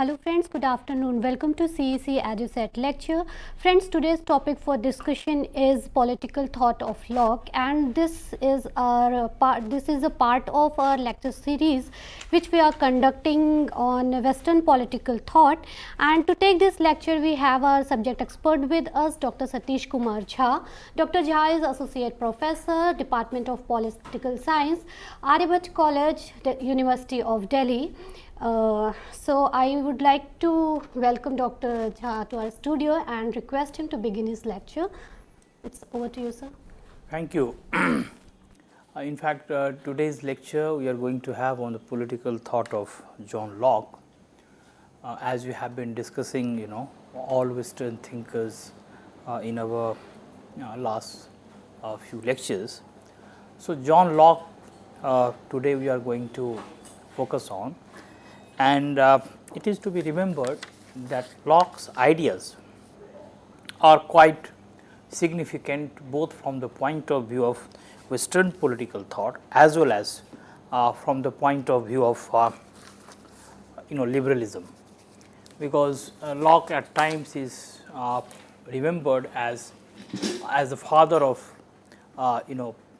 Hello friends, good afternoon. Welcome to CEC-UGC lecture. Friends, today's topic for discussion is political thought of Locke, and this is a part of our lecture series which we are conducting on Western political thought. And to take this lecture, we have our subject expert with us, Dr. Satish Kumar Jha. Dr. Jha is Associate Professor, Department of Political Science, Aryabhatta College, University of Delhi. So I would like to welcome Dr. Jha to our studio and request him to begin his lecture. It's over to you, sir. Thank you. In fact, today's lecture we are going to have on the political thought of John Locke. As we have been discussing, all Western thinkers in our last few lectures. So, John Locke today we are going to focus on. And it is to be remembered that Locke's ideas are quite significant both from the point of view of Western political thought as well as from the point of view of liberalism, because Locke at times is remembered as the father of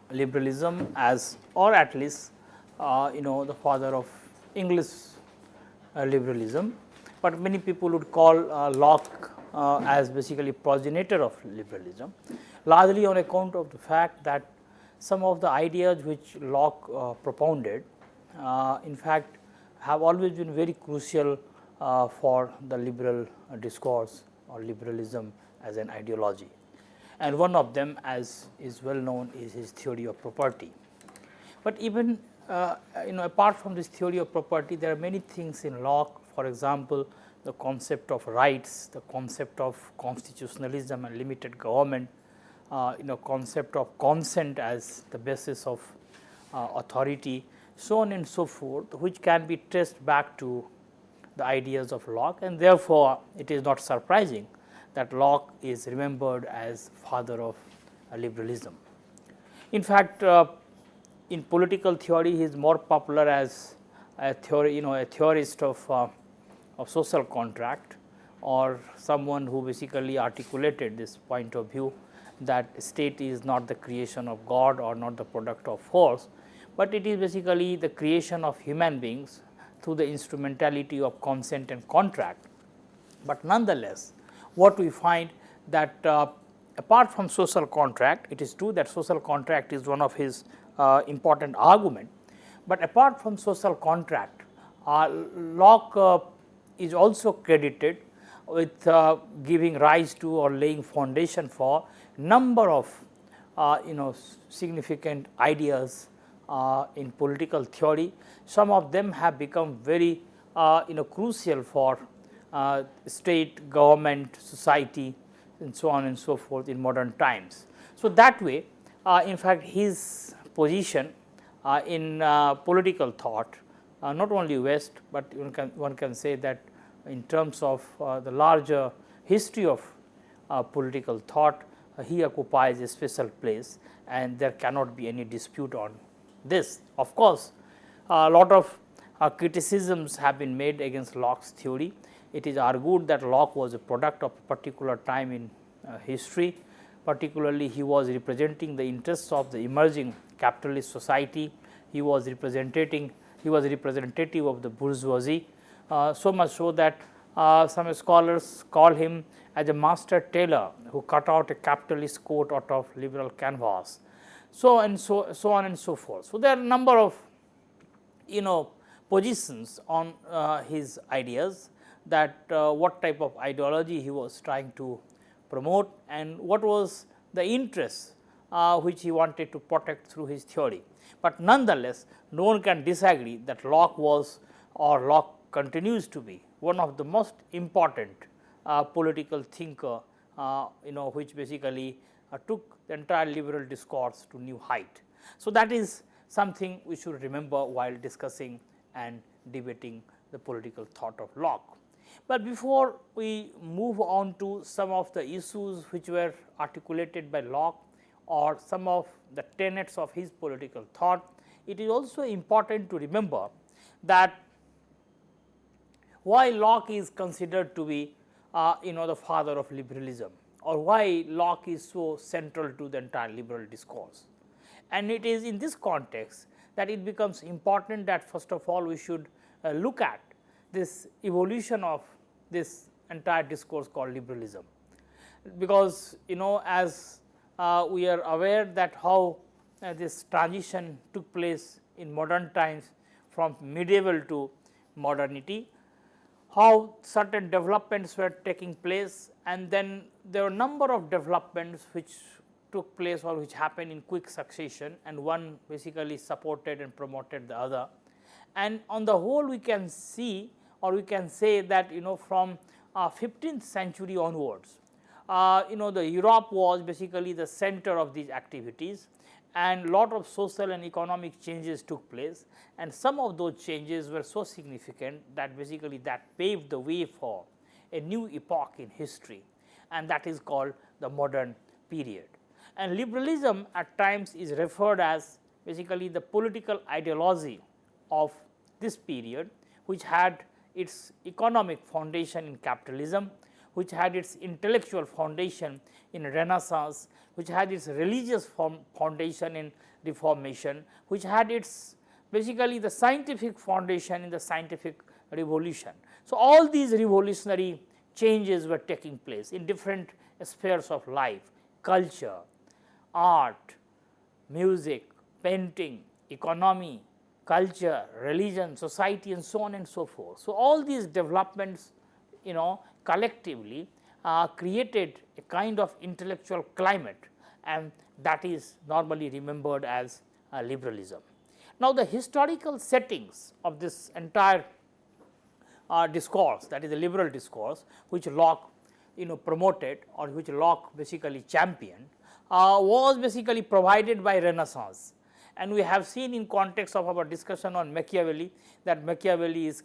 liberalism, or at least the father of English liberalism, but many people would call Locke as basically progenitor of liberalism, largely on account of the fact that some of the ideas which Locke propounded in fact have always been very crucial for the liberal discourse or liberalism as an ideology, and one of them, as is well known, is his theory of property. But even apart from this theory of property, there are many things in Locke. For example, the concept of rights, the concept of constitutionalism and limited government, concept of consent as the basis of authority, so on and so forth, which can be traced back to the ideas of Locke, and therefore, it is not surprising that Locke is remembered as father of liberalism. In fact, in political theory, he is more popular as a theorist of social contract, or someone who basically articulated this point of view that state is not the creation of God or not the product of force, but it is basically the creation of human beings through the instrumentality of consent and contract. But nonetheless, what we find that apart from social contract, it is true that social contract is one of his important argument, but apart from social contract, Locke is also credited with giving rise to or laying foundation for number of significant ideas in political theory. Some of them have become very crucial for state, government, society, and so on and so forth in modern times. So, that way in fact, his position in political thought, not only West, but one can say that in terms of the larger history of political thought, he occupies a special place, and there cannot be any dispute on this. Of course, a lot of criticisms have been made against Locke's theory. It is argued that Locke was a product of a particular time in history. Particularly, he was representing the interests of the emerging capitalist society. He was representative of the bourgeoisie, so much so that some scholars call him as a master tailor who cut out a capitalist coat out of liberal canvas, so on and so forth. So, there are a number of positions on his ideas, that what type of ideology he was trying to promote and what was the interest which he wanted to protect through his theory. But nonetheless, no one can disagree that Locke was, or Locke continues to be, one of the most important political thinker which basically took the entire liberal discourse to new height. So, that is something we should remember while discussing and debating the political thought of Locke. But before we move on to some of the issues which were articulated by Locke or some of the tenets of his political thought, it is also important to remember that why Locke is considered to be the father of liberalism, or why Locke is so central to the entire liberal discourse. And it is in this context that it becomes important that first of all we should look at this evolution of this entire discourse called liberalism, because as we are aware that how this transition took place in modern times from medieval to modernity, how certain developments were taking place, and then there were a number of developments which took place or which happened in quick succession, and one basically supported and promoted the other. And on the whole we can see, or we can say that from 15th century onwards, the Europe was basically the center of these activities, and lot of social and economic changes took place, and some of those changes were so significant that basically that paved the way for a new epoch in history, and that is called the modern period. And liberalism at times is referred as basically the political ideology of this period, which had its economic foundation in capitalism, which had its intellectual foundation in Renaissance, which had its religious foundation in Reformation, which had its basically the scientific foundation in the scientific revolution. So, all these revolutionary changes were taking place in different spheres of life: culture, art, music, painting, economy, culture, religion, society, and so on and so forth. So, all these developments collectively created a kind of intellectual climate, and that is normally remembered as liberalism. Now, the historical settings of this entire discourse, that is the liberal discourse, which Locke promoted, or which Locke basically championed, was basically provided by Renaissance. And we have seen in context of our discussion on Machiavelli that Machiavelli is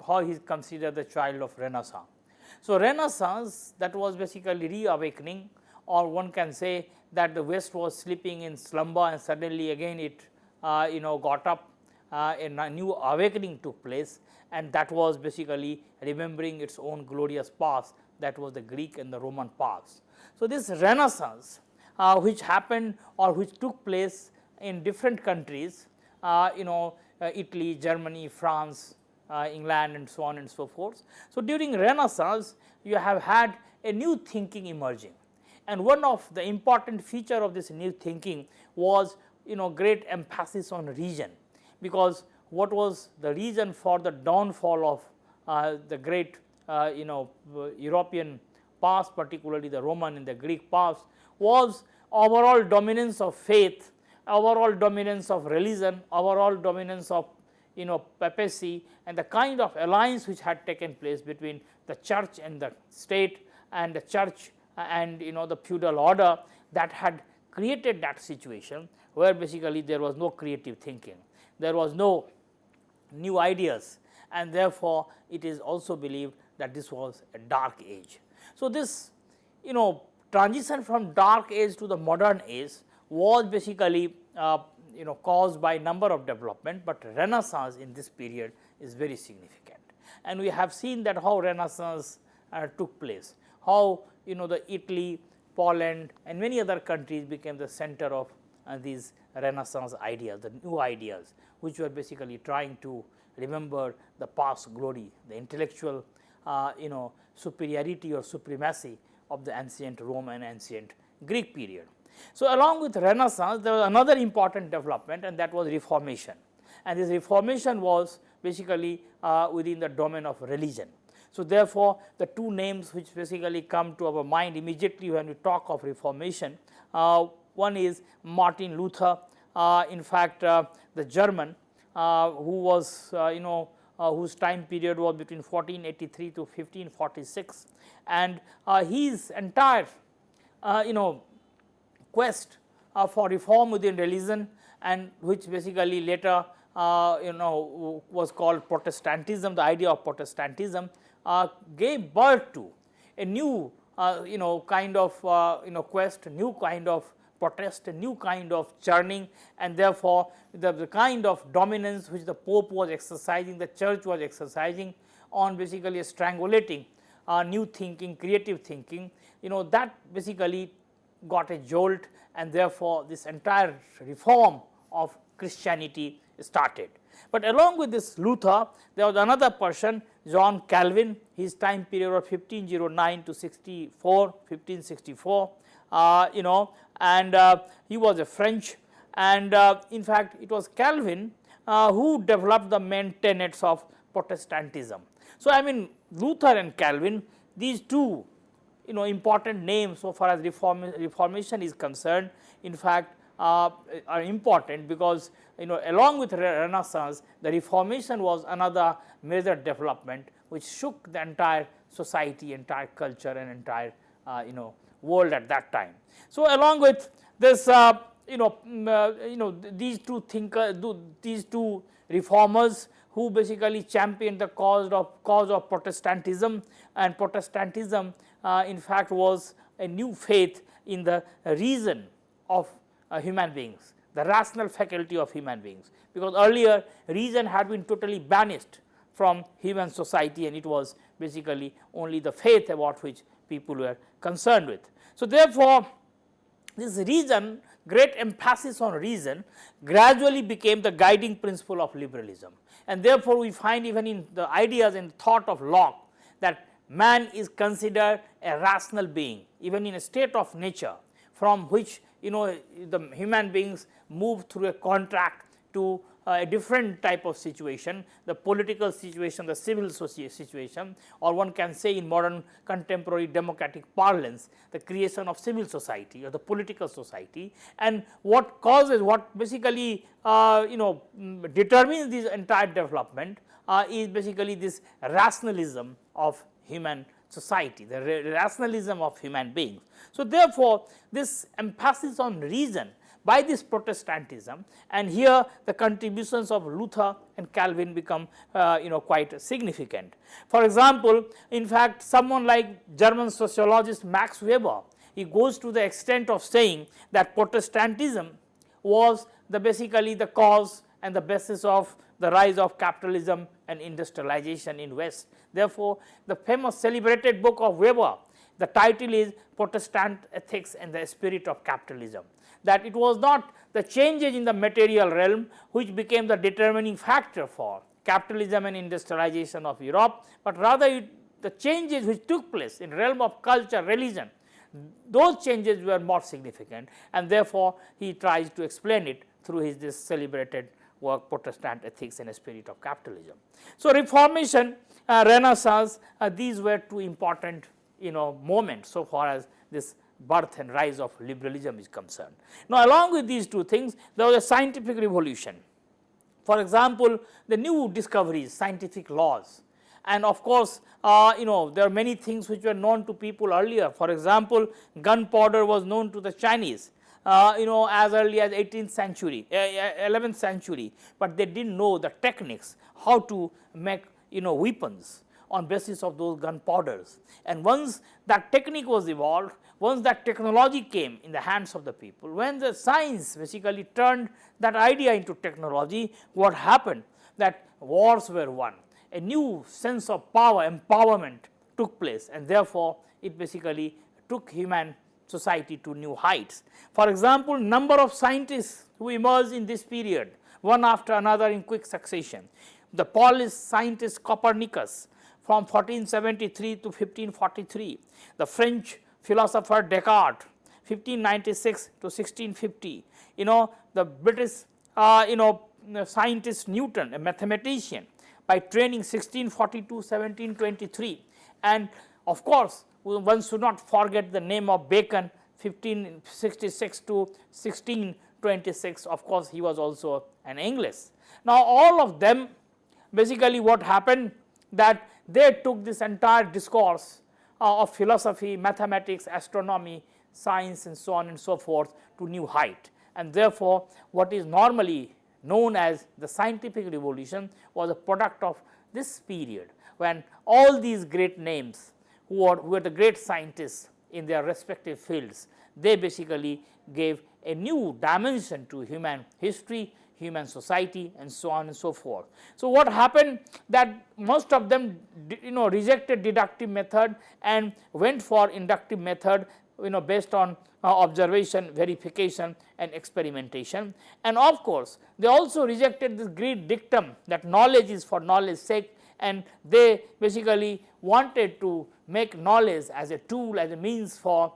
how he is considered the child of Renaissance. So, Renaissance, that was basically reawakening, or one can say that the West was sleeping in slumber and suddenly again it got up, a new awakening took place, and that was basically remembering its own glorious past, that was the Greek and the Roman past. So, this Renaissance which happened or which took place in different countries, Italy, Germany, France, England, and so on and so forth. So, during Renaissance you have had a new thinking emerging, and one of the important feature of this new thinking was great emphasis on region, because what was the reason for the downfall of the great European past, particularly the Roman and the Greek past, was overall dominance of faith, overall dominance of religion, overall dominance of papacy, and the kind of alliance which had taken place between the church and the state, and the church and the feudal order, that had created that situation where basically there was no creative thinking, there was no new ideas, and therefore it is also believed that this was a dark age. So, this transition from dark age to the modern age was basically caused by number of development, but Renaissance in this period is very significant, and we have seen that how Renaissance took place, how the Italy, Poland, and many other countries became the center of these Renaissance ideas, the new ideas, which were basically trying to remember the past glory, the intellectual superiority or supremacy of the ancient Rome and ancient Greek period. So, along with Renaissance there was another important development, and that was Reformation, and this Reformation was basically within the domain of religion. So, therefore, the two names which basically come to our mind immediately when we talk of Reformation, one is Martin Luther, in fact the German, who was whose time period was between 1483 to 1546, and his entire quest for reform within religion, and which basically later was called Protestantism, the idea of Protestantism, gave birth to a new kind of quest, new kind of protest, a new kind of churning, and therefore the kind of dominance which the Pope was exercising, the church was exercising, on basically strangulating new thinking, creative thinking, that basically got a jolt, and therefore, this entire reform of Christianity started. But along with this Luther, there was another person, John Calvin, his time period of 1509 to 1564, and he was a French, and in fact, it was Calvin who developed the main tenets of Protestantism. So, I mean, Luther and Calvin, these two important names so far as reformation is concerned, in fact, are important, because along with Renaissance, the Reformation was another major development which shook the entire society, entire culture, and entire world at that time. So, along with this these two thinkers, these two reformers who basically championed the cause of Protestantism, and Protestantism in fact was a new faith in the reason of human beings, the rational faculty of human beings, because earlier reason had been totally banished from human society, and it was basically only the faith about which people were concerned with. So, therefore, this reason, great emphasis on reason, gradually became the guiding principle of liberalism, and therefore, we find even in the ideas and thought of Locke that man is considered a rational being, even in a state of nature, from which the human beings move through a contract to a different type of situation, the political situation, the civil situation, or one can say in modern contemporary democratic parlance, the creation of civil society or the political society. And what causes, what basically determines this entire development is basically this rationalism of human society, the rationalism of human beings. So, therefore, this emphasis on reason by this Protestantism, and here the contributions of Luther and Calvin become quite significant. For example, in fact, someone like German sociologist Max Weber, he goes to the extent of saying that Protestantism was basically the cause and the basis of the rise of capitalism and industrialization in West. Therefore, the famous celebrated book of Weber, the title is Protestant Ethics and the Spirit of Capitalism, that it was not the changes in the material realm which became the determining factor for capitalism and industrialization of Europe, but rather the changes which took place in realm of culture, religion, those changes were more significant, and therefore, he tries to explain it through this celebrated work, Protestant Ethics and Spirit of Capitalism. So, Reformation, Renaissance, these were two important moments so far as this birth and rise of liberalism is concerned. Now, along with these two things, there was a scientific revolution. For example, the new discoveries, scientific laws, and of course, there are many things which were known to people earlier. For example, gunpowder was known to the Chinese, as early as 18th century, 11th century, but they didn't know the techniques, how to make weapons on basis of those gunpowders. And once that technique was evolved, once that technology came in the hands of the people, when the science basically turned that idea into technology, what happened? That wars were won, a new sense of power, empowerment took place, and therefore, it basically took human society to new heights. For example, number of scientists who emerged in this period, one after another in quick succession. The Polish scientist Copernicus from 1473 to 1543, the French philosopher Descartes 1596 to 1650, the British scientist Newton, a mathematician by training 1642 1723, and of course, one should not forget the name of Bacon 1566 to 1626. Of course, he was also an English. Now, all of them basically what happened, that they took this entire discourse of philosophy, mathematics, astronomy, science, and so on and so forth to new height, and therefore, what is normally known as the scientific revolution was a product of this period, when all these great names who were the great scientists in their respective fields, they basically gave a new dimension to human history, human society, and so on and so forth. So, what happened that most of them rejected deductive method and went for inductive method based on observation, verification and experimentation. And of course, they also rejected this great dictum that knowledge is for knowledge sake, and they basically wanted to make knowledge as a tool, as a means for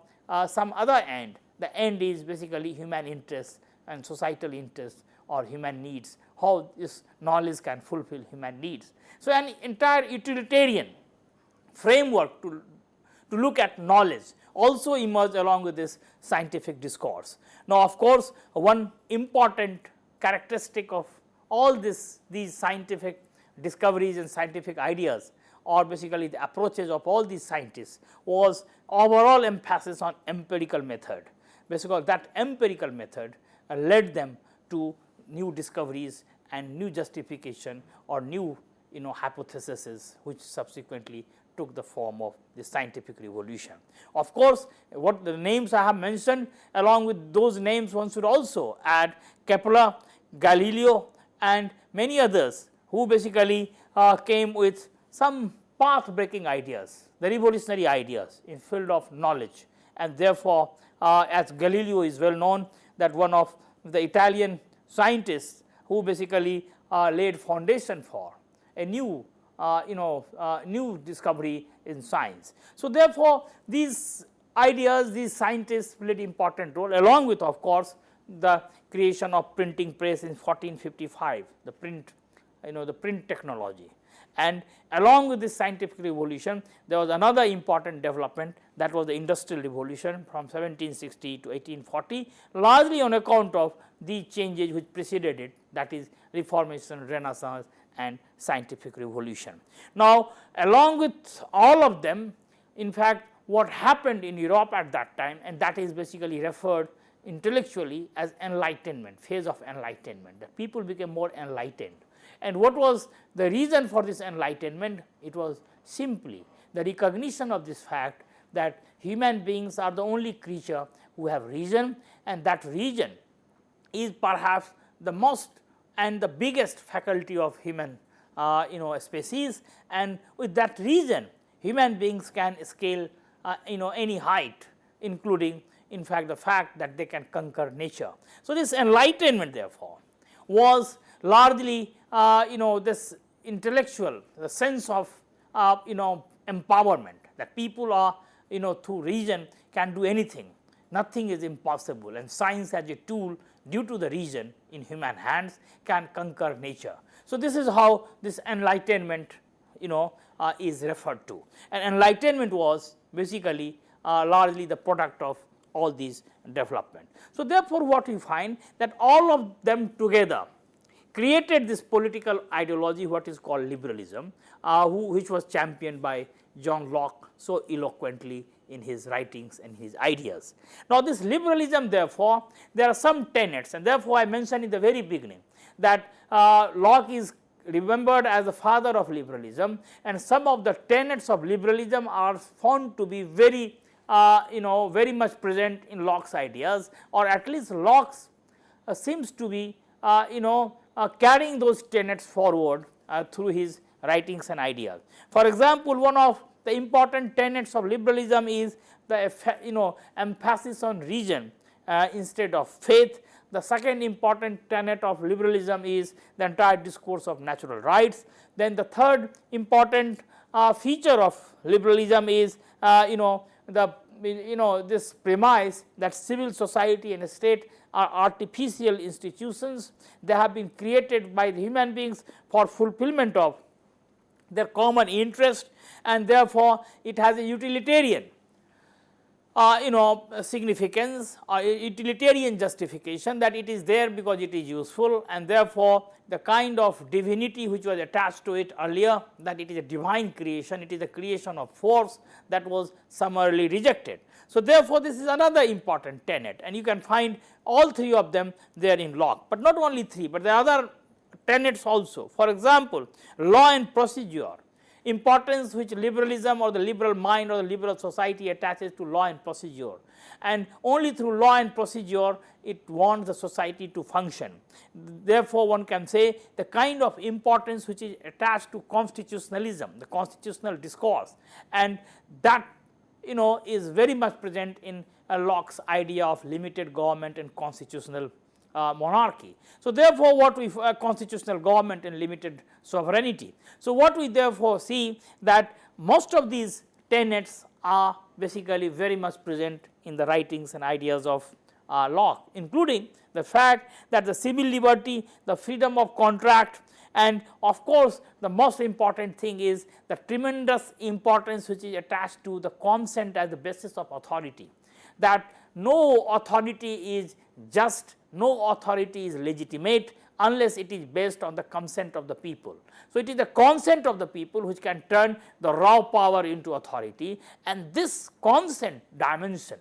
some other end. The end is basically human interest and societal interest or human needs, how this knowledge can fulfill human needs. So, an entire utilitarian framework to look at knowledge also emerged along with this scientific discourse. Now, of course, one important characteristic of all these scientific discoveries and scientific ideas, or basically the approaches of all these scientists, was overall emphasis on empirical method. Basically, that empirical method led them to new discoveries and new justification or new hypotheses, which subsequently took the form of the scientific revolution. Of course, what the names I have mentioned, along with those names one should also add Kepler, Galileo and many others who basically came with some path breaking ideas, the revolutionary ideas in field of knowledge. And therefore, as Galileo is well known, that one of the Italian scientists who basically laid foundation for a new new discovery in science. So, therefore, these ideas, these scientists played important role, along with of course, the creation of printing press in 1455, the print technology. And along with this scientific revolution, there was another important development, that was the industrial revolution from 1760 to 1840, largely on account of the changes which preceded it, that is Reformation, Renaissance and scientific revolution. Now, along with all of them, in fact, what happened in Europe at that time, and that is basically referred intellectually as enlightenment, phase of enlightenment. The people became more enlightened. And what was the reason for this enlightenment? It was simply the recognition of this fact that human beings are the only creature who have reason, and that reason is perhaps the most and the biggest faculty of human species, and with that reason human beings can scale any height, including in fact the fact that they can conquer nature. So, this enlightenment therefore was largely this intellectual, the sense of empowerment, that people are through reason can do anything, nothing is impossible, and science as a tool due to the reason in human hands can conquer nature. So, this is how this enlightenment is referred to, and enlightenment was basically largely the product of all these development. So, therefore, what we find that all of them together created this political ideology, what is called liberalism, which was championed by John Locke so eloquently in his writings and his ideas. Now, this liberalism therefore, there are some tenets, and therefore, I mentioned in the very beginning that Locke is remembered as the father of liberalism, and some of the tenets of liberalism are found to be very very much present in Locke's ideas, or at least Locke seems to be carrying those tenets forward through his writings and ideas. For example, one of the important tenets of liberalism is the emphasis on reason instead of faith. The second important tenet of liberalism is the entire discourse of natural rights. Then the third important feature of liberalism is this premise that civil society and state are artificial institutions. They have been created by the human beings for fulfillment of their common interest, and therefore, it has a utilitarian significance or utilitarian justification, that it is there because it is useful, and therefore, the kind of divinity which was attached to it earlier, that it is a divine creation, it is a creation of force, that was summarily rejected. So, therefore, this is another important tenet, and you can find all three of them there in Locke, but not only three, but the other tenets also. For example, law and procedure importance which liberalism or the liberal mind or the liberal society attaches to law and procedure, and only through law and procedure it wants the society to function. Therefore, one can say the kind of importance which is attached to constitutionalism, the constitutional discourse, and that is very much present in Locke's idea of limited government and constitutional monarchy. So, therefore, what we constitutional government and limited sovereignty. So, what we therefore see that most of these tenets are basically very much present in the writings and ideas of Locke, including the fact that the civil liberty, the freedom of contract, and of course, the most important thing is the tremendous importance which is attached to the consent as the basis of authority, that no authority is just, no authority is legitimate unless it is based on the consent of the people. So, it is the consent of the people which can turn the raw power into authority, and this consent dimension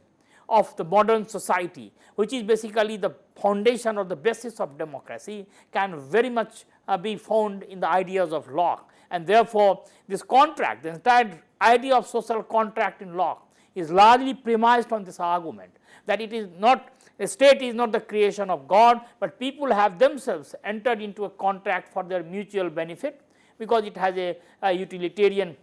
of the modern society, which is basically the foundation or the basis of democracy, can very much be found in the ideas of Locke. And therefore, this contract, the entire idea of social contract in Locke is largely premised on this argument, that it is not, a state is not the creation of God, but people have themselves entered into a contract for their mutual benefit, because it has a utilitarian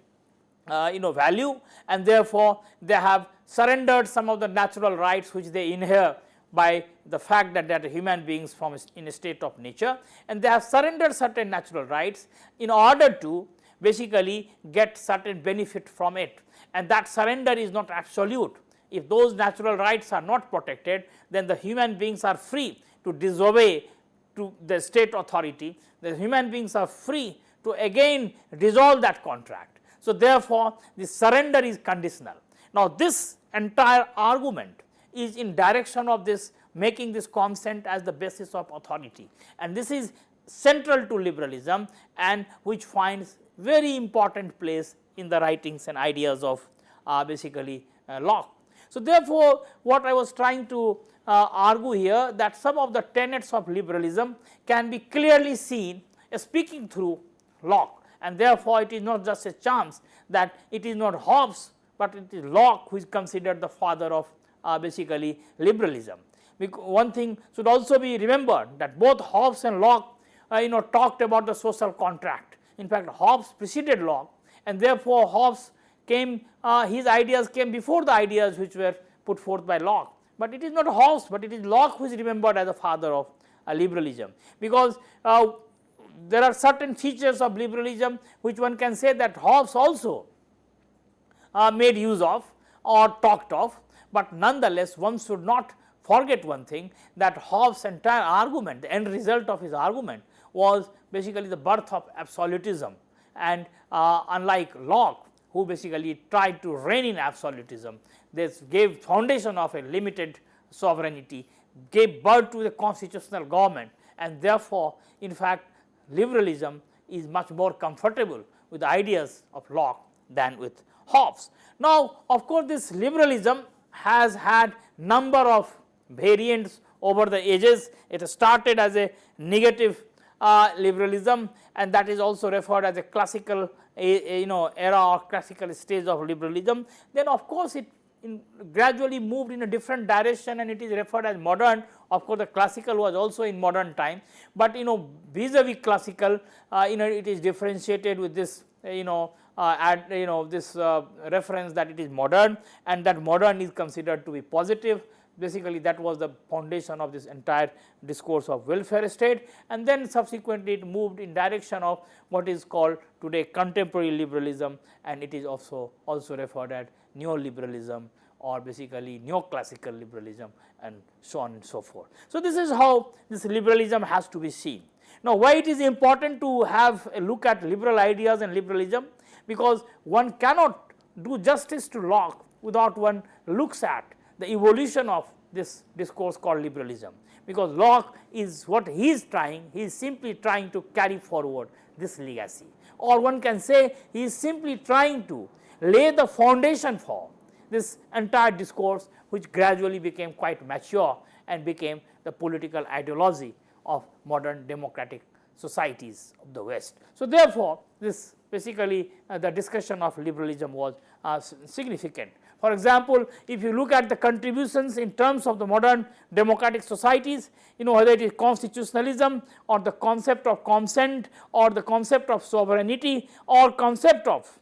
value, and therefore, they have surrendered some of the natural rights which they inherit by the fact that they are human beings from in a state of nature, and they have surrendered certain natural rights in order to basically get certain benefit from it, and that surrender is not absolute. If those natural rights are not protected, then the human beings are free to disobey to the state authority, the human beings are free to again dissolve that contract. So, therefore, the surrender is conditional. Now, this entire argument is in direction of this making this consent as the basis of authority, and this is central to liberalism and which finds very important place in the writings and ideas of basically Locke. So, therefore, what I was trying to argue here, that some of the tenets of liberalism can be clearly seen speaking through Locke, and therefore, it is not just a chance that it is not Hobbes, but it is Locke who is considered the father of basically liberalism. One thing should also be remembered, that both Hobbes and Locke talked about the social contract. In fact, Hobbes preceded Locke, and therefore, Hobbes came, his ideas came before the ideas which were put forth by Locke, but it is not Hobbes, but it is Locke who is remembered as the father of liberalism, because there are certain features of liberalism which one can say that Hobbes also made use of or talked of, but nonetheless one should not forget one thing, that Hobbes' entire argument, the end result of his argument was basically the birth of absolutism, and unlike Locke, who basically tried to reign in absolutism, this gave foundation of a limited sovereignty, gave birth to the constitutional government, and therefore, in fact, liberalism is much more comfortable with the ideas of Locke than with Hobbes. Now, of course, this liberalism has had number of variants over the ages. It started as a negative liberalism, and that is also referred as a classical era or classical stage of liberalism. Then of course, it gradually moved in a different direction, and it is referred as modern. Of course, the classical was also in modern time, but vis-a-vis classical, it is differentiated with this this reference that it is modern, and that modern is considered to be positive. Basically, that was the foundation of this entire discourse of welfare state, and then subsequently it moved in direction of what is called today contemporary liberalism, and it is also referred as neoliberalism or basically neoclassical liberalism, and so on and so forth. So, this is how this liberalism has to be seen. Now, why it is important to have a look at liberal ideas and liberalism? Because one cannot do justice to Locke without one looks at the evolution of this discourse called liberalism, because Locke is what he is trying, he is simply trying to carry forward this legacy, or one can say he is simply trying to lay the foundation for this entire discourse, which gradually became quite mature and became the political ideology of modern democratic societies of the West. So, therefore, this basically the discussion of liberalism was significant. For example, if you look at the contributions in terms of the modern democratic societies, whether it is constitutionalism or the concept of consent or the concept of sovereignty or concept of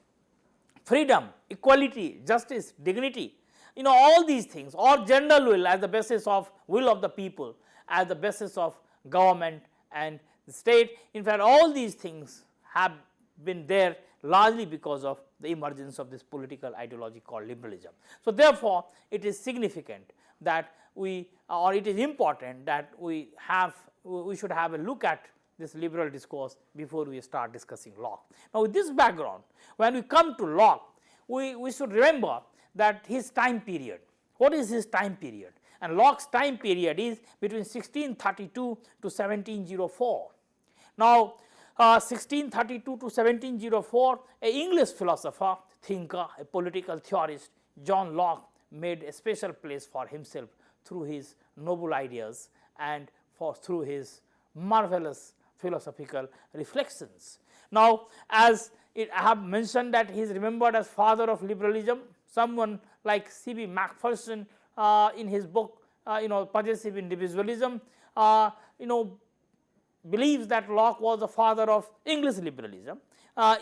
freedom, equality, justice, dignity, all these things, or general will as the basis of will of the people, as the basis of government and the state. In fact, all these things have been there largely because of the emergence of this political ideology called liberalism. So, therefore, it is significant that it is important that we should have a look at this liberal discourse before we start discussing Locke. Now, with this background, when we come to Locke, we should remember that his time period. What is his time period? And Locke's time period is between 1632 to 1704. Now, 1632 to 1704, an English philosopher, thinker, a political theorist, John Locke, made a special place for himself through his noble ideas and through his marvelous philosophical reflections. Now, as I have mentioned that he is remembered as father of liberalism, someone like C.B. Macpherson in his book, Possessive Individualism, believes that Locke was the father of English liberalism.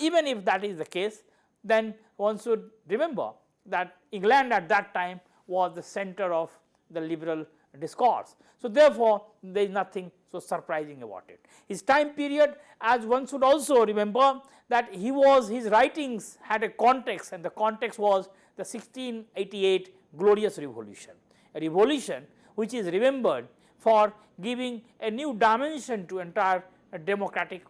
Even if that is the case, then one should remember that England at that time was the center of the liberal discourse. So, therefore, there is nothing so surprising about it. His time period, as one should also remember that his writings had a context, and the context was the 1688 Glorious Revolution, a revolution which is remembered for giving a new dimension to entire democratic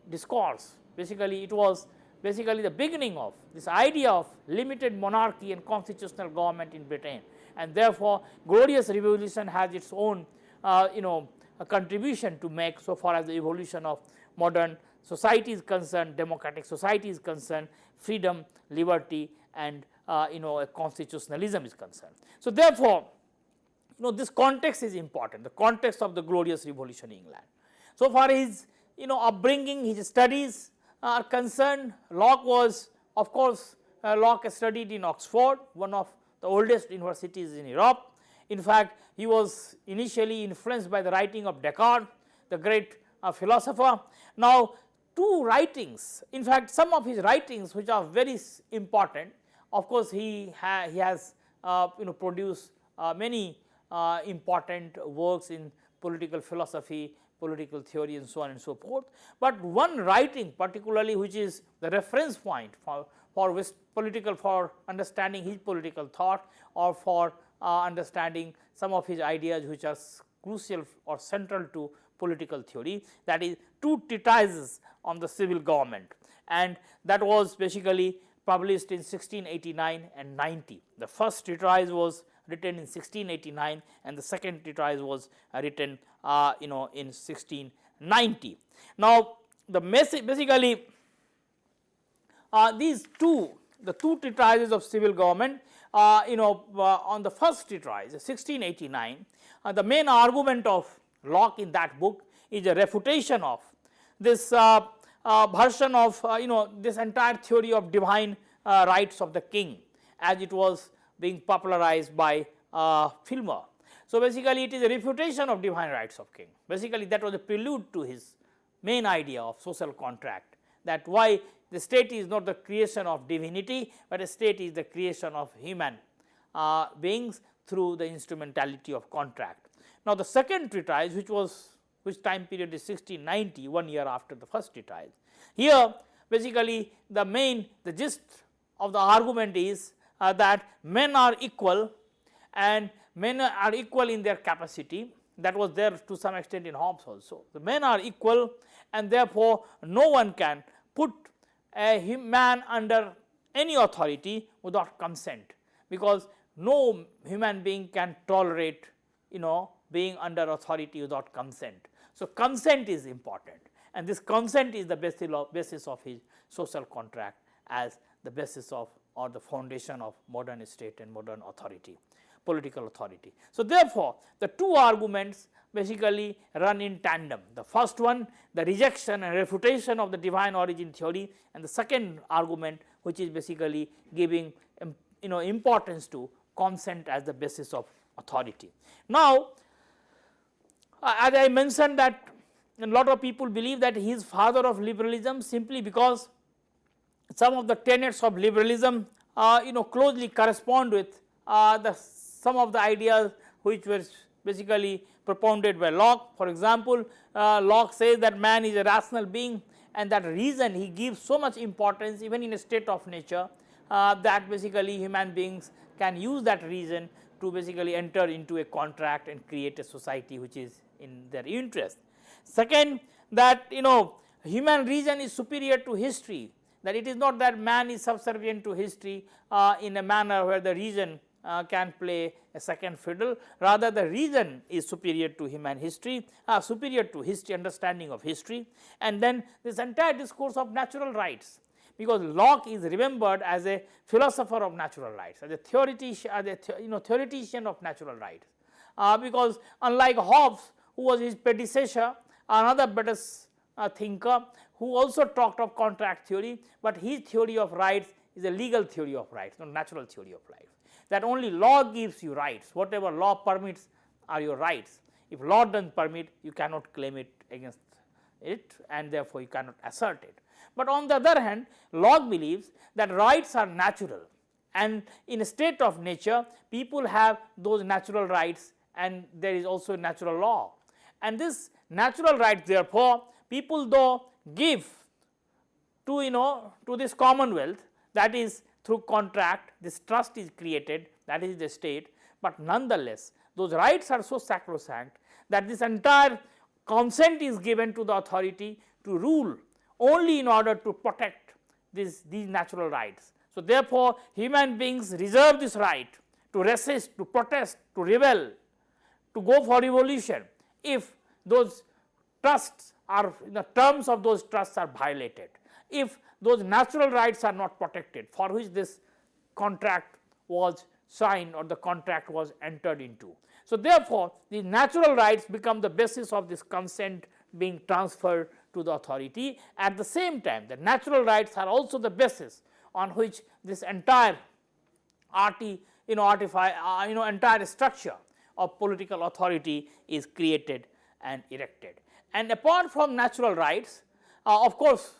discourse. Basically, it was the beginning of this idea of limited monarchy and constitutional government in Britain, and therefore, Glorious Revolution has its own a contribution to make so far as the evolution of modern society is concerned, democratic society is concerned, freedom, liberty and constitutionalism is concerned. So, therefore, this context is important, the context of the Glorious Revolution in England. So far his upbringing, his studies are concerned, Locke was, of course, Locke studied in Oxford, one of the oldest universities in Europe. In fact, he was initially influenced by the writing of Descartes, the great philosopher. Now, two writings, in fact, some of his writings which are very important, of course, he has produced many important works in political philosophy, political theory and so on and so forth. But one writing particularly which is the reference point for understanding his political thought or for understanding some of his ideas which are crucial or central to political theory, that is two treatises on the civil government, and that was basically published in 1689 and 90. The first treatise was written in 1689 and the second treatise was written in 1690. Now, the basically the two treatises of civil government, on the first treatise 1689, the main argument of Locke in that book is a refutation of this version of this entire theory of divine rights of the king as it was being popularized by Filmer. So, basically it is a refutation of divine rights of king. Basically that was a prelude to his main idea of social contract, that why the state is not the creation of divinity, but a state is the creation of human beings through the instrumentality of contract. Now, the second treatise which time period is 1690, 1 year after the first treatise. Here basically the gist of the argument is that men are equal and men are equal in their capacity. That was there to some extent in Hobbes also. The men are equal and therefore, no one can put a man under any authority without consent, because no human being can tolerate being under authority without consent. So, consent is important, and this consent is the basis of his social contract as the basis of or the foundation of modern state and modern authority. political authority. So, therefore, the two arguments basically run in tandem. The first one, the rejection and refutation of the divine origin theory, and the second argument, which is basically giving importance to consent as the basis of authority. Now, as I mentioned that a lot of people believe that he is father of liberalism simply because some of the tenets of liberalism closely correspond with some of the ideas which were basically propounded by Locke. For example, Locke says that man is a rational being, and that reason he gives so much importance even in a state of nature that basically human beings can use that reason to basically enter into a contract and create a society which is in their interest. Second, that human reason is superior to history, that it is not that man is subservient to history in a manner where the reason can play a second fiddle, rather the reason is superior to human history, superior to history, understanding of history. And then this entire discourse of natural rights, because Locke is remembered as a philosopher of natural rights, as a theoretician of natural rights, because unlike Hobbes, who was his predecessor, another better thinker who also talked of contract theory, but his theory of rights is a legal theory of rights, not natural theory of rights, that only law gives you rights, whatever law permits are your rights. If law does not permit, you cannot claim it against it, and therefore you cannot assert it. But on the other hand, Locke believes that rights are natural, and in a state of nature people have those natural rights, and there is also natural law. And this natural right, therefore, people though give to this commonwealth, that is through contract, this trust is created, that is the state, but nonetheless those rights are so sacrosanct that this entire consent is given to the authority to rule only in order to protect these natural rights. So, therefore, human beings reserve this right to resist, to protest, to rebel, to go for revolution if those trusts are, the terms of those trusts are violated, if those natural rights are not protected for which this contract was signed or the contract was entered into. So, therefore, the natural rights become the basis of this consent being transferred to the authority. At the same time, the natural rights are also the basis on which this entire entire structure of political authority is created and erected. And apart from natural rights, of course,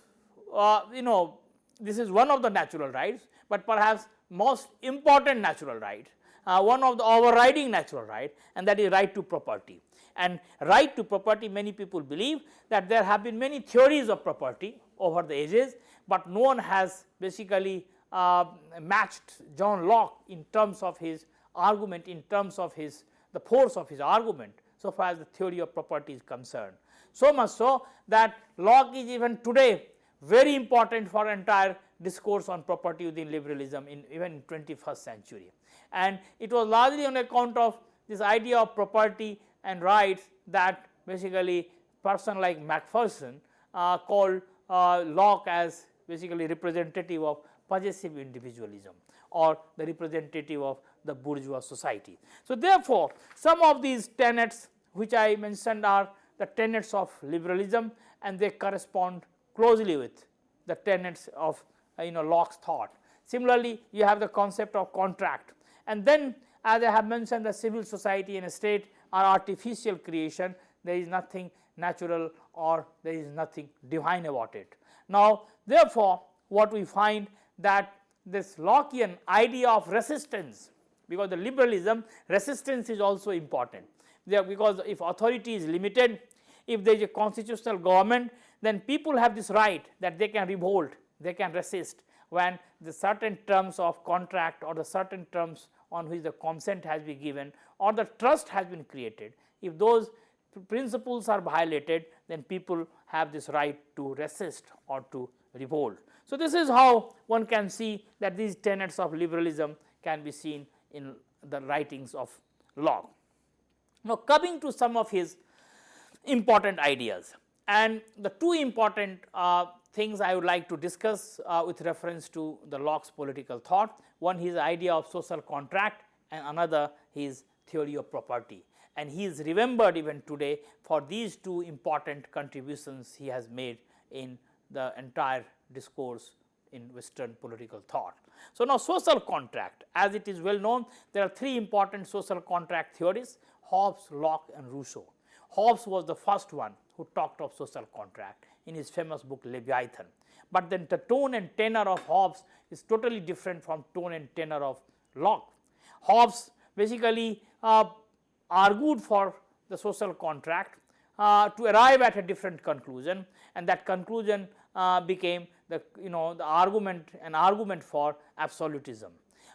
this is one of the natural rights, but perhaps most important natural right, one of the overriding natural right, and that is right to property. And right to property, many people believe that there have been many theories of property over the ages, but no one has basically matched John Locke in terms of his argument, in terms of the force of his argument, so far as the theory of property is concerned. So much so that Locke is even today very important for entire discourse on property within liberalism even in 21st century. And it was largely on account of this idea of property and rights that basically person like Macpherson called Locke as basically representative of possessive individualism or the representative of the bourgeois society. So, therefore, some of these tenets which I mentioned are the tenets of liberalism, and they correspond closely with the tenets of Locke's thought. Similarly, you have the concept of contract, and then as I have mentioned, the civil society and a state are artificial creation. There is nothing natural or there is nothing divine about it. Now, therefore, what we find that this Lockean idea of resistance, because the liberalism resistance is also important, because if authority is limited, if there is a constitutional government, then people have this right that they can revolt, they can resist when the certain terms of contract or the certain terms on which the consent has been given or the trust has been created. If those principles are violated, then people have this right to resist or to revolt. So, this is how one can see that these tenets of liberalism can be seen in the writings of Locke. Now, coming to some of his important ideas, and the two important things I would like to discuss with reference to the Locke's political thought. One, his idea of social contract, and another his theory of property, and he is remembered even today for these two important contributions he has made in the entire discourse in Western political thought. So, now social contract, as it is well known, there are three important social contract theories: Hobbes, Locke and Rousseau. Hobbes was the first one who talked of social contract in his famous book Leviathan, but then the tone and tenor of Hobbes is totally different from tone and tenor of Locke. Hobbes basically argued for the social contract to arrive at a different conclusion, and that conclusion became the the argument for absolutism.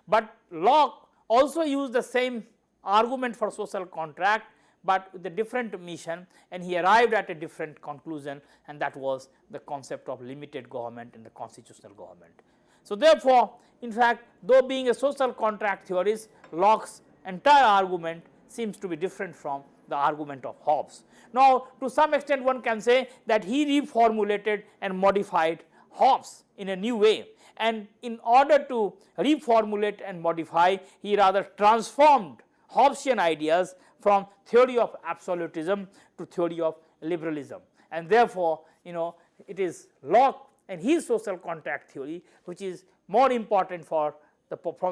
But Locke also used the same argument for social contract, but with a different mission, and he arrived at a different conclusion, and that was the concept of limited government and the constitutional government. So, therefore, in fact, though being a social contract theorist, Locke's entire argument seems to be different from the argument of Hobbes. Now, to some extent one can say that he reformulated and modified Hobbes in a new way, and in order to reformulate and modify, he rather transformed Hobbesian ideas from theory of absolutism to theory of liberalism, and therefore, it is Locke and his social contract theory which is more important from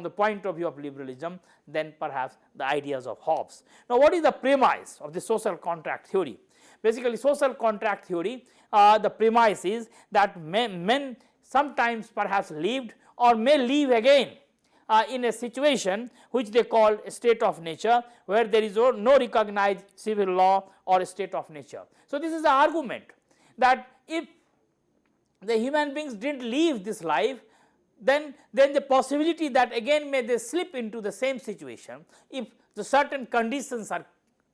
the point of view of liberalism than perhaps the ideas of Hobbes. Now, what is the premise of the social contract theory? Basically, social contract theory, the premise is that men sometimes perhaps lived or may live again in a situation which they call a state of nature, where there is no recognized civil law or a state of nature. So, this is the argument that if the human beings did not live this life, then the possibility that again may they slip into the same situation if the certain conditions are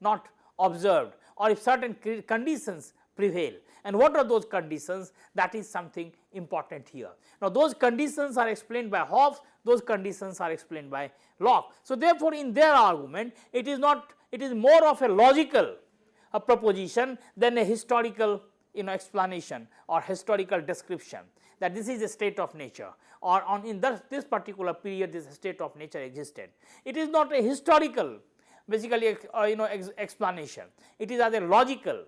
not observed, or if certain conditions prevail. And what are those conditions? That is something important here. Now, those conditions are explained by Hobbes, those conditions are explained by Locke. So, therefore, in their argument it is more of a logical proposition than a historical explanation or historical description, that this is a state of nature, or in this particular period this state of nature existed. It is not a historical basically explanation, it is as a logical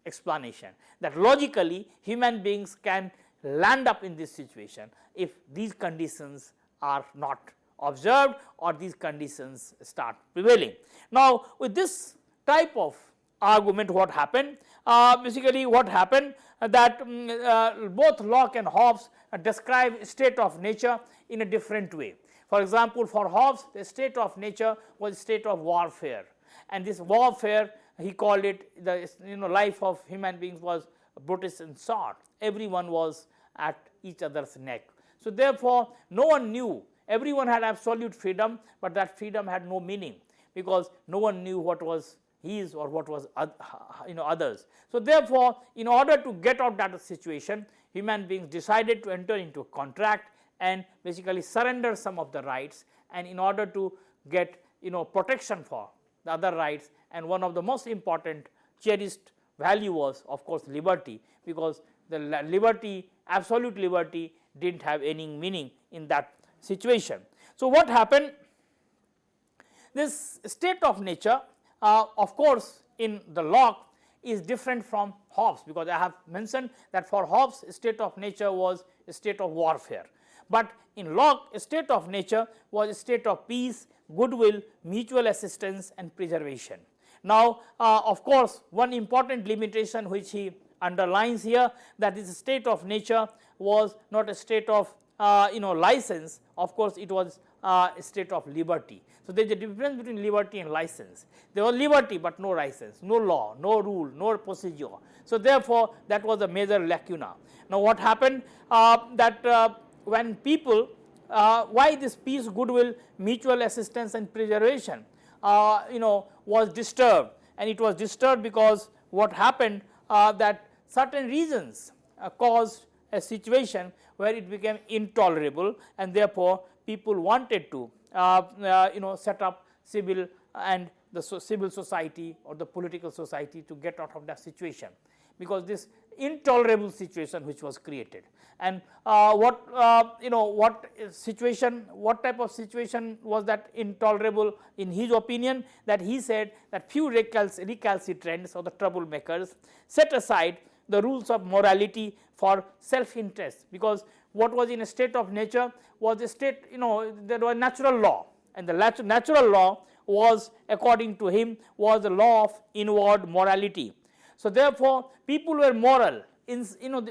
explanation, that logically human beings can land up in this situation if these conditions are not observed or these conditions start prevailing. Now, with this type of argument, what happened? Basically what happened that both Locke and Hobbes describe state of nature in a different way. For example, for Hobbes the state of nature was a state of warfare, and this warfare he called it the life of human beings was brutish and sword, everyone was at each other's neck. So, therefore, no one knew, everyone had absolute freedom, but that freedom had no meaning, because no one knew what was his or what was others. So, therefore, in order to get out of that situation, human beings decided to enter into a contract and basically surrender some of the rights, and in order to get protection for the other rights, and one of the most important cherished value was of course liberty, because the liberty, absolute liberty did not have any meaning in that situation. So, what happened? This state of nature of course in the Locke is different from Hobbes, because I have mentioned that for Hobbes state of nature was a state of warfare, but in Locke a state of nature was a state of peace, goodwill, mutual assistance and preservation. Now, of course, one important limitation which he underlines here, that this state of nature was not a state of license, of course it was a state of liberty. So, there is a difference between liberty and license. There was liberty, but no license, no law, no rule, no procedure. So, therefore, that was a major lacuna. Now, what happened that when people why this peace, goodwill, mutual assistance and preservation was disturbed, and it was disturbed because what happened that certain reasons caused a situation where it became intolerable, and therefore, people wanted to set up civil and the civil society or the political society to get out of that situation, because this intolerable situation which was created. And what type of situation was that intolerable in his opinion, that he said that few recalcitrants or the troublemakers set aside the rules of morality for self interest, because what was in a state of nature was a state, there was natural law, and the natural law was, according to him, was the law of inward morality. So therefore people were moral in,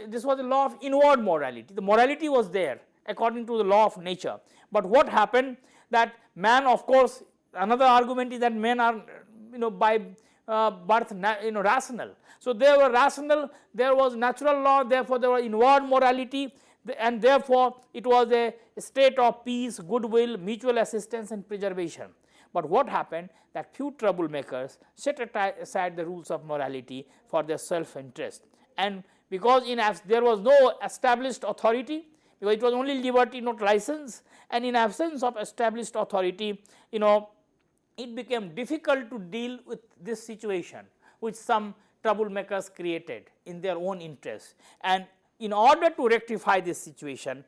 this was the law of inward morality. The morality was there according to the law of nature. But what happened, that man, of course, another argument is that men are, by birth rational. So they were rational, there was natural law, therefore there was inward morality, and therefore it was a state of peace, goodwill, mutual assistance and preservation. But what happened, that few troublemakers set aside the rules of morality for their self interest, and because there was no established authority, because it was only liberty not license, and in absence of established authority, it became difficult to deal with this situation which some troublemakers created in their own interest. And in order to rectify this situation,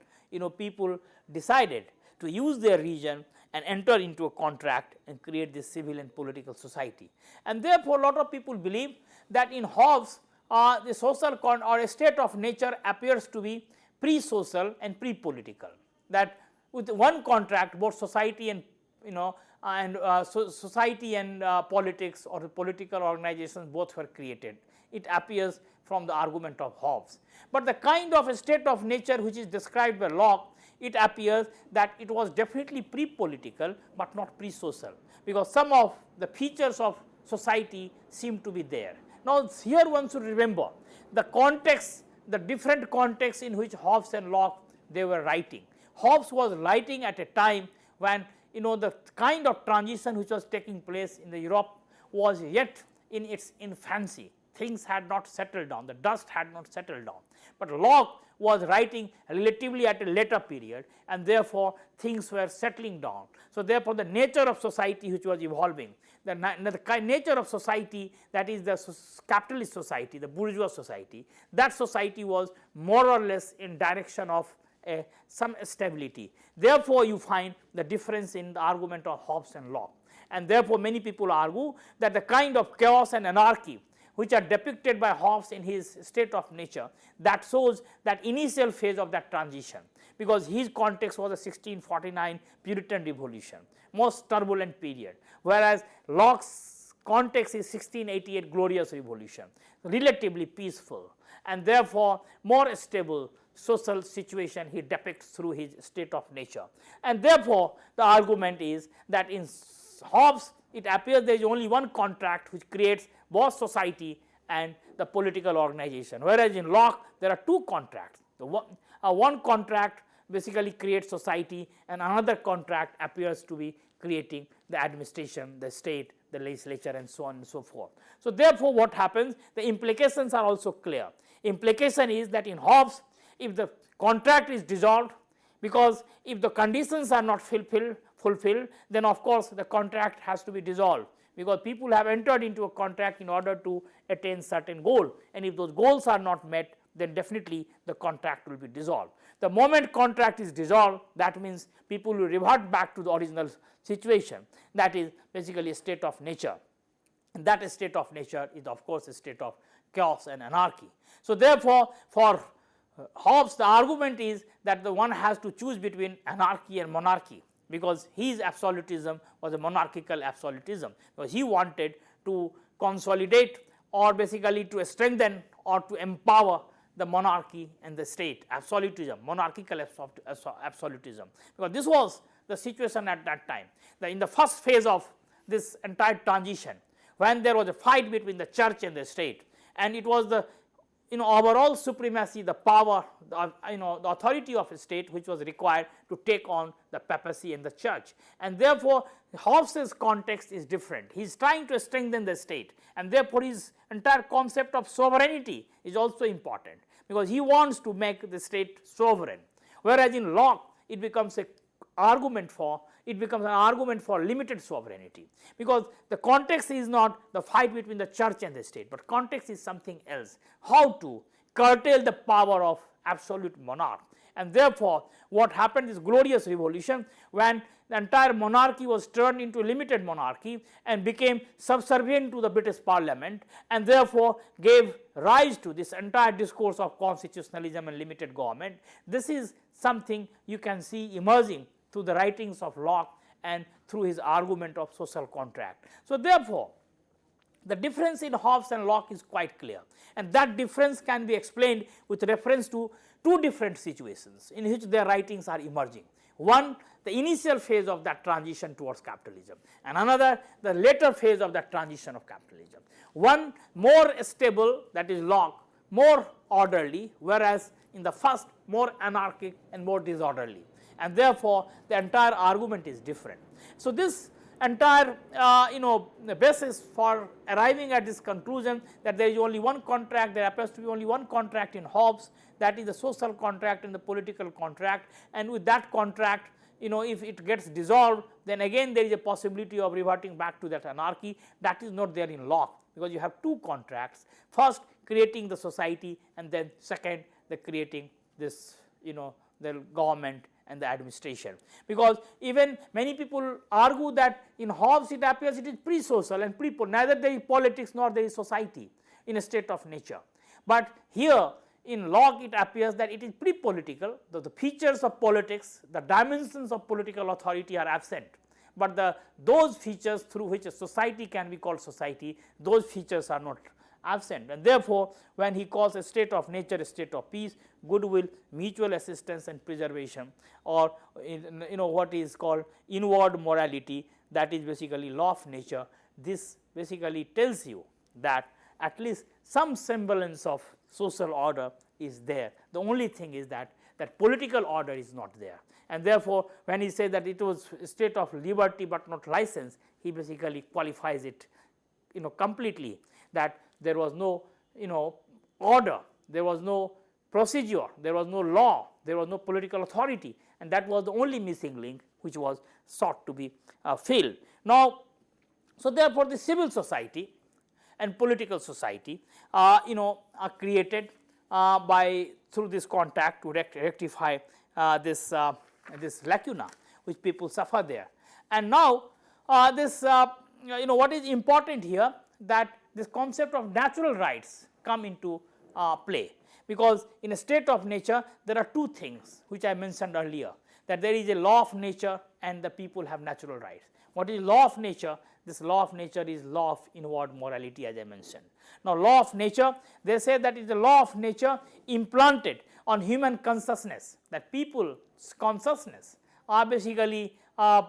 people decided to use their region and enter into a contract and create this civil and political society. And therefore, a lot of people believe that in Hobbes, the social or a state of nature appears to be pre-social and pre-political, that with one contract both society and society and politics or the political organizations both were created. It appears from the argument of Hobbes. But the kind of a state of nature which is described by Locke, it appears that it was definitely pre-political but not pre-social, because some of the features of society seem to be there. Now here one should remember the context, the different contexts in which Hobbes and Locke they were writing. Hobbes was writing at a time when the kind of transition which was taking place in the Europe was yet in its infancy. Things had not settled down, the dust had not settled down. But Locke was writing relatively at a later period, and therefore things were settling down. So therefore the nature of society which was evolving, the nature of society, that is the capitalist society, the bourgeois society, that society was more or less in direction of some stability. Therefore you find the difference in the argument of Hobbes and Locke, and therefore many people argue that the kind of chaos and anarchy which are depicted by Hobbes in his state of nature, that shows that initial phase of that transition, because his context was a 1649 Puritan revolution, most turbulent period, whereas Locke's context is 1688 glorious revolution, relatively peaceful, and therefore more stable social situation he depicts through his state of nature. And therefore the argument is that in Hobbes it appears there is only one contract which creates both society and the political organization, whereas in Locke there are two contracts. The one contract basically creates society, and another contract appears to be creating the administration, the state, the legislature and so on and so forth. So therefore what happens, the implications are also clear. Implication is that in Hobbes, if the contract is dissolved, because if the conditions are not fulfilled, then of course the contract has to be dissolved, because people have entered into a contract in order to attain certain goal, and if those goals are not met, then definitely the contract will be dissolved. The moment contract is dissolved, that means people will revert back to the original situation, that is basically a state of nature, and that state of nature is of course a state of chaos and anarchy. So therefore for Hobbes the argument is that the one has to choose between anarchy and monarchy, because his absolutism was a monarchical absolutism, because he wanted to consolidate or basically to strengthen or to empower the monarchy and the state, absolutism, monarchical absolutism, because this was the situation at that time. In the first phase of this entire transition, when there was a fight between the church and the state, and it was the overall supremacy, the power, the authority of a state which was required to take on the papacy and the church. And therefore Hobbes' context is different. He is trying to strengthen the state, and therefore his entire concept of sovereignty is also important, because he wants to make the state sovereign, whereas in Locke it becomes an argument for limited sovereignty, because the context is not the fight between the church and the state, but context is something else. How to curtail the power of absolute monarch. And therefore, what happened is glorious revolution, when the entire monarchy was turned into a limited monarchy and became subservient to the British Parliament, and therefore gave rise to this entire discourse of constitutionalism and limited government. This is something you can see emerging through the writings of Locke and through his argument of social contract. So therefore, the difference in Hobbes and Locke is quite clear, and that difference can be explained with reference to two different situations in which their writings are emerging. One, the initial phase of that transition towards capitalism, and another, the later phase of that transition of capitalism. One more stable, that is Locke, more orderly, whereas in the first more anarchic and more disorderly, and therefore the entire argument is different. So this entire the basis for arriving at this conclusion that there is only one contract, there appears to be only one contract in Hobbes, that is the social contract and the political contract, and with that contract, if it gets dissolved, then again there is a possibility of reverting back to that anarchy. That is not there in Locke, because you have two contracts, first creating the society, and then second the creating this the government and the administration. Because even many people argue that in Hobbes it appears it is pre-social and neither there is politics nor there is society in a state of nature. But here in Locke it appears that it is pre-political, the features of politics, the dimensions of political authority are absent, but those features through which a society can be called society, those features are not absent, and therefore when he calls a state of nature a state of peace, goodwill, mutual assistance and preservation, or what is called inward morality, that is basically law of nature, this basically tells you that at least some semblance of social order is there. The only thing is that political order is not there, and therefore when he says that it was a state of liberty but not license, he basically qualifies it completely, that there was no order, there was no procedure, there was no law, there was no political authority, and that was the only missing link which was sought to be filled. Now, so therefore the civil society and political society are created through this contact to rectify this lacuna which people suffer there. And now what is important here, that this concept of natural rights come into play, because in a state of nature there are two things which I mentioned earlier, that there is a law of nature and the people have natural rights. What is law of nature? This law of nature is law of inward morality, as I mentioned. Now, law of nature, they say that it is a law of nature implanted on human consciousness, that people's consciousness are basically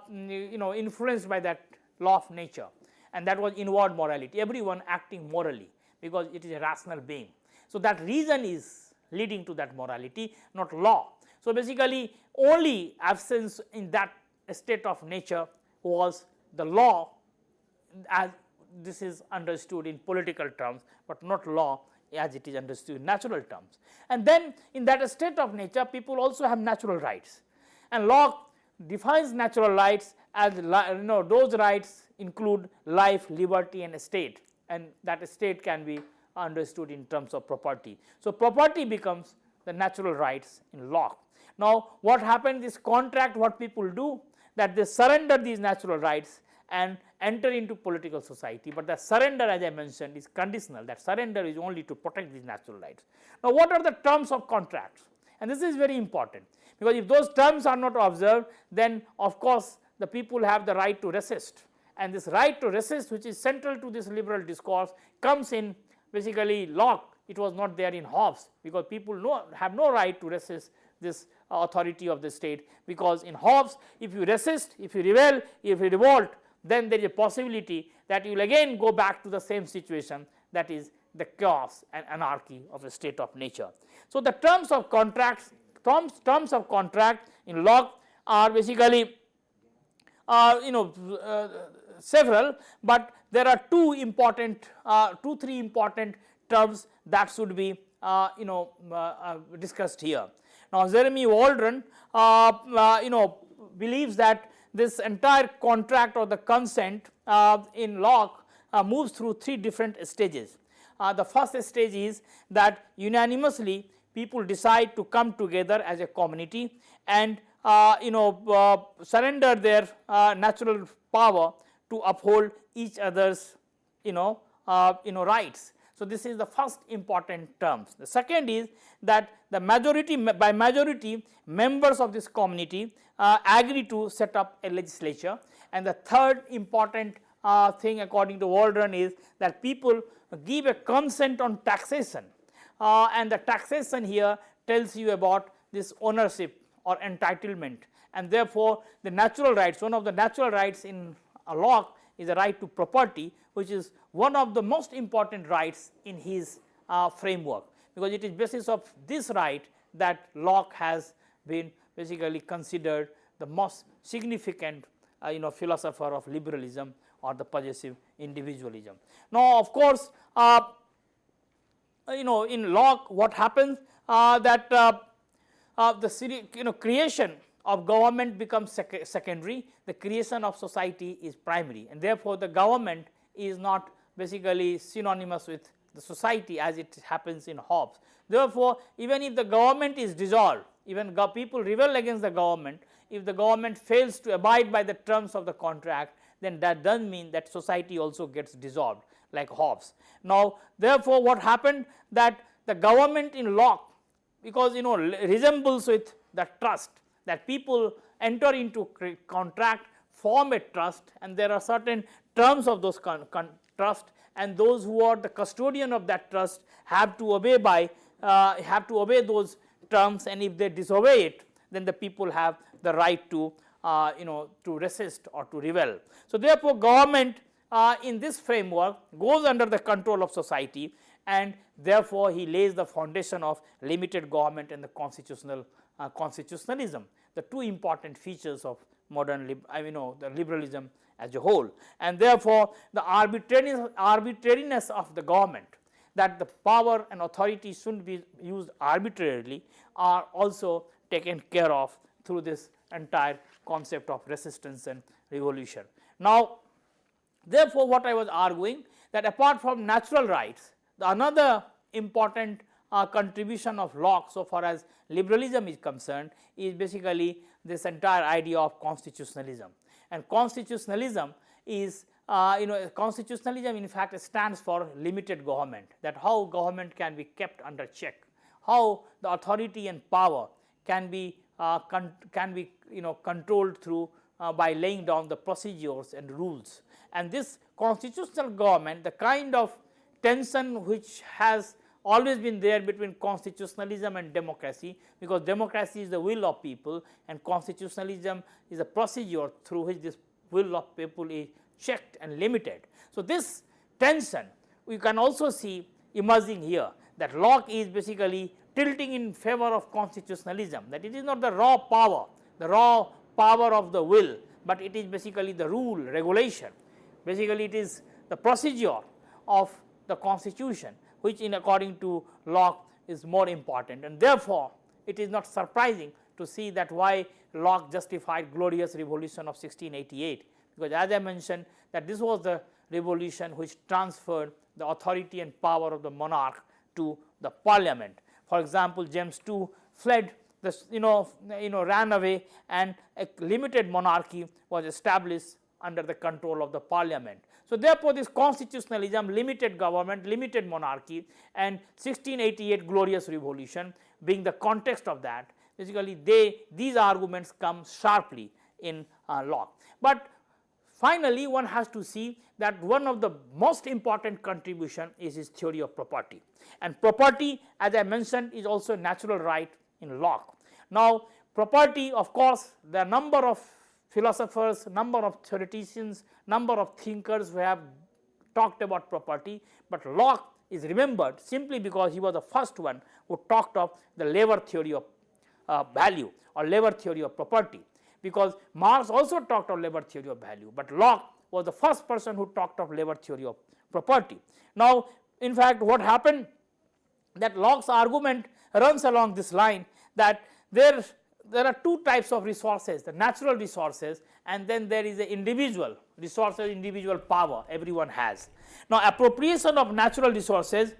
influenced by that law of nature, and that was inward morality, everyone acting morally because it is a rational being. So that reason is leading to that morality, not law. So basically only absence in that state of nature was the law, as this is understood in political terms, but not law as it is understood in natural terms. And then in that state of nature people also have natural rights, and Locke defines natural rights as those rights include life, liberty and estate, and that estate can be understood in terms of property. So property becomes the natural rights in Locke. Now what happened, this contract, what people do, that they surrender these natural rights and enter into political society, but the surrender, as I mentioned, is conditional. That surrender is only to protect these natural rights. Now what are the terms of contracts? And this is very important, because if those terms are not observed, then of course the people have the right to resist, and this right to resist, which is central to this liberal discourse, comes in basically Locke. It was not there in Hobbes, because people have no right to resist this authority of the state, because in Hobbes if you resist, if you rebel, if you revolt, then there is a possibility that you will again go back to the same situation, that is the chaos and anarchy of a state of nature. So the terms of contract in Locke are basically several, but there are three important terms that should be discussed here. Now Jeremy Waldron believes that this entire contract or the consent in Locke moves through three different stages. the first stage is that unanimously people decide to come together as a community and surrender their natural power to uphold each other's rights. So, this is the first important terms. The second is that the majority, by majority, members of this community agree to set up a legislature, and the third important thing according to Waldron is that people give a consent on taxation, and the taxation here tells you about this ownership or entitlement, and therefore, the natural rights, one of the natural rights in Locke is the right to property, which is one of the most important rights in his framework, because it is basis of this right that Locke has been basically considered the most significant philosopher of liberalism or the possessive individualism. Now, of course, in Locke what happens that the creation of government becomes secondary, the creation of society is primary, and therefore, the government is not basically synonymous with the society as it happens in Hobbes. Therefore, even if the government is dissolved, even people rebel against the government, if the government fails to abide by the terms of the contract, then that does mean that society also gets dissolved like Hobbes. Now, therefore, what happened that the government in Locke, because resembles with the trust, that people enter into contract, form a trust, and there are certain terms of those trust, and those who are the custodian of that trust have to obey those terms, and if they disobey it, then the people have the right to to resist or to rebel. So, therefore, government in this framework goes under the control of society, and therefore, he lays the foundation of limited government and the constitutionalism, the two important features of modern the liberalism as a whole, and therefore, the arbitrariness of the government, that the power and authority shouldn't be used arbitrarily, are also taken care of through this entire concept of resistance and revolution. Now, therefore, what I was arguing, that apart from natural rights, another important contribution of Locke so far as liberalism is concerned is basically this entire idea of constitutionalism, and constitutionalism is constitutionalism in fact stands for limited government, that how government can be kept under check, how the authority and power can be controlled through by laying down the procedures and rules. And this constitutional government, the kind of tension which has always been there between constitutionalism and democracy, because democracy is the will of people and constitutionalism is a procedure through which this will of people is checked and limited. So, this tension we can also see emerging here, that Locke is basically tilting in favor of constitutionalism, that it is not the raw power of the will, but it is basically the rule, regulation. Basically, it is the procedure of the constitution, which in according to Locke is more important, and therefore, it is not surprising to see that why Locke justified glorious revolution of 1688, because as I mentioned that this was the revolution which transferred the authority and power of the monarch to the parliament. For example, James II fled, ran away, and a limited monarchy was established under the control of the parliament. So, therefore, this constitutionalism, limited government, limited monarchy, and 1688 glorious revolution being the context of that, basically these arguments come sharply in Locke. But finally, one has to see that one of the most important contribution is his theory of property, and property, as I mentioned, is also a natural right in Locke. Now, property, of course, there are number of philosophers, number of theoreticians, number of thinkers who have talked about property, but Locke is remembered simply because he was the first one who talked of the labor theory of value or labor theory of property, because Marx also talked of labor theory of value, but Locke was the first person who talked of labor theory of property. Now, in fact, what happened, that Locke's argument runs along this line, that there are two types of resources, the natural resources, and then there is the individual resources, individual power everyone has. Now, appropriation of natural resources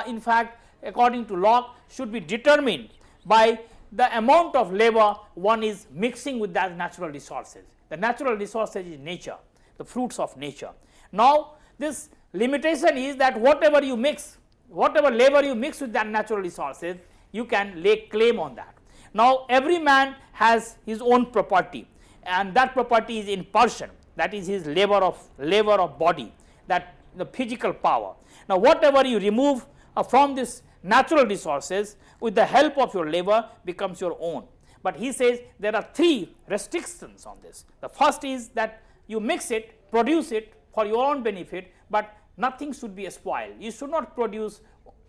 in fact according to Locke should be determined by the amount of labor one is mixing with that natural resources. The natural resources is nature, the fruits of nature. Now, this limitation is that whatever you mix, whatever labor you mix with that natural resources, you can lay claim on that. Now, every man has his own property, and that property is in person, that is his labor of body, that the physical power. Now, whatever you remove from this natural resources with the help of your labor becomes your own. But he says there are three restrictions on this. The first is that you mix it, produce it for your own benefit, but nothing should be spoiled. You should not produce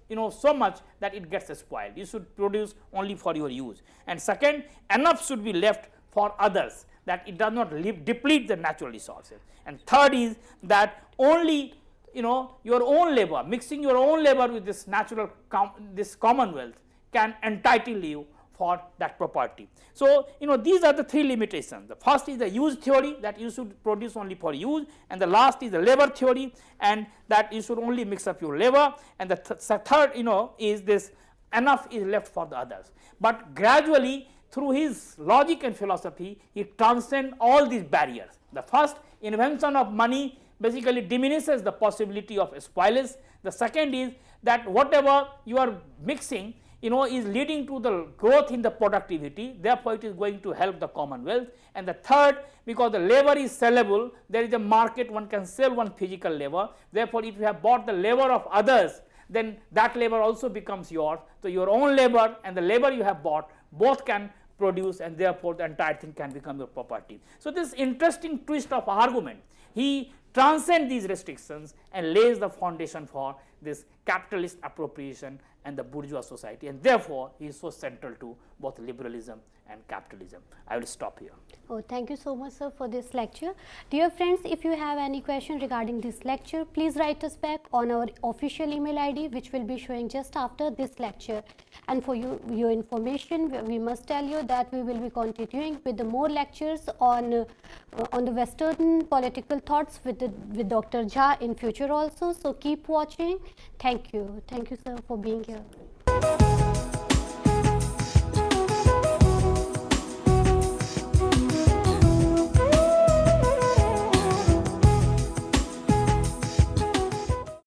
so much that it gets spoiled. You should produce only for your use. And second, enough should be left for others, that it does not deplete the natural resources. And third is that only your own labor, mixing your own labor with this natural this commonwealth can entitle you for that property. So, these are the three limitations. The first is the use theory, that you should produce only for use, and the last is the labor theory, and that you should only mix up your labor, and the third is this enough is left for the others. But gradually through his logic and philosophy, he transcends all these barriers. The first invention of money basically diminishes the possibility of spoilage. The second is that whatever you are mixing is leading to the growth in the productivity, therefore it is going to help the commonwealth. And the third, because the labor is sellable, there is a market, one can sell one physical labor, therefore if you have bought the labor of others, then that labor also becomes yours. So your own labor and the labor you have bought both can produce, and therefore the entire thing can become your property. So this interesting twist of argument, he transcends these restrictions and lays the foundation for this capitalist appropriation and the bourgeois society, and therefore he is so central to both liberalism and capitalism. I will stop here. Oh, thank you so much, sir, for this lecture. Dear friends, if you have any question regarding this lecture, please write us back on our official email ID, which will be showing just after this lecture. And for your information, we must tell you that we will be continuing with the more lectures on the Western political thoughts with Dr. Jha in future also. So keep watching. Thank you, sir, for being here.